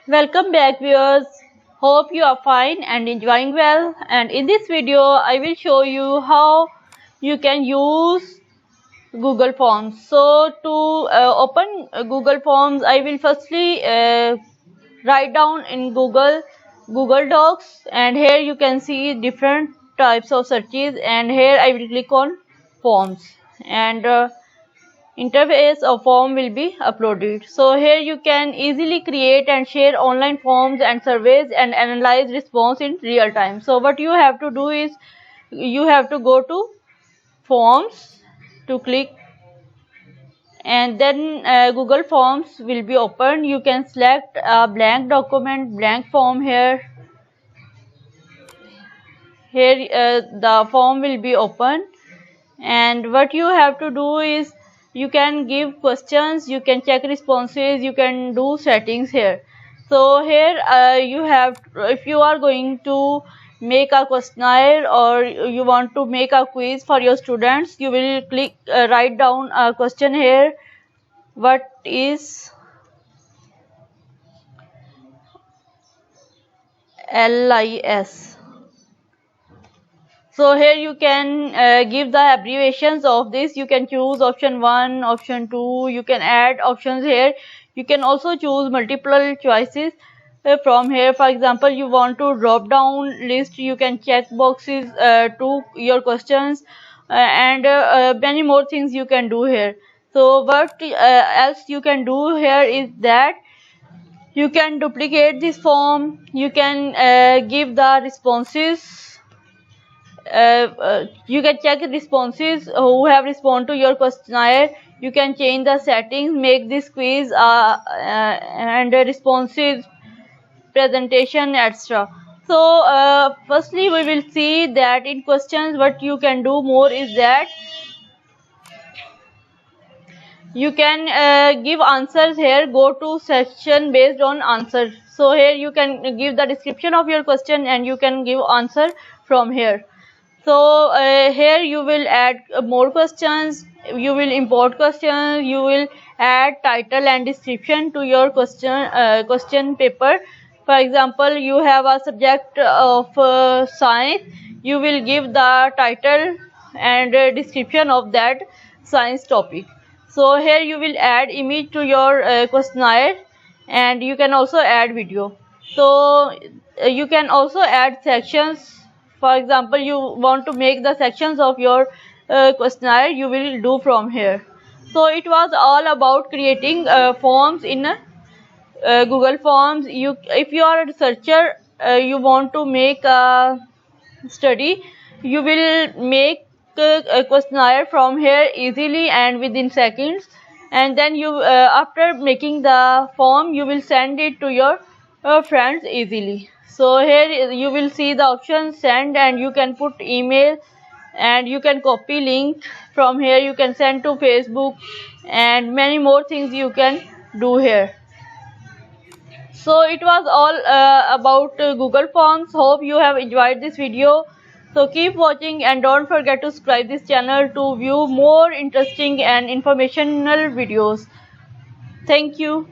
Welcome back viewers. Hope you are fine and enjoying well, and in this video I will show you how you can use Google Forms. So to open Google Forms, I will firstly write down in Google Docs, and here you can see different types of searches, and here I will click on forms, and interface of form will be uploaded. So here you can easily create and share online forms and surveys and analyze response in real time. So what you have to do is you have to go to forms to click, and then Google Forms will be opened. You can select a blank document, blank form. Here the form will be open, and what you have to do is you can give questions, you can check responses, you can do settings here. So here you have, if you are going to make a questionnaire or you want to make a quiz for your students, you will click write down a question here. What is LIS? So here you can give the abbreviations of this. You can choose option 1, option 2. You can add options here. You can also choose multiple choices from here. For example, you want to drop down list, you can check boxes to your questions, and many more things you can do here. So what else you can do here is that you can duplicate this form. You can give the responses. You can check responses who have responded to your questionnaire. You can change the settings, make this quiz and responses, presentation, etc. So firstly we will see that in questions what you can do more is that you can give answers here. Go to section based on answer. So here you can give the description of your question and you can give answer from here. So here you will add more questions, you will import questions, you will add title and description to your question paper. For example, you have a subject of science, you will give the title and description of that science topic. So here you will add image to your questionnaire, and you can also add video. So you can also add sections. For example, you want to make the sections of your questionnaire, you will do from here. So it was all about creating forms in Google Forms. If you are a researcher, you want to make a study, you will make a questionnaire from here easily and within seconds, and then you after making the form you will send it to your friends easily. So here you will see the option send, and you can put email, and you can copy link from here, you can send to Facebook, and many more things you can do here. So it was all about Google Forms. Hope you have enjoyed this video. So keep watching and don't forget to subscribe this channel to view more interesting and informational videos. Thank you.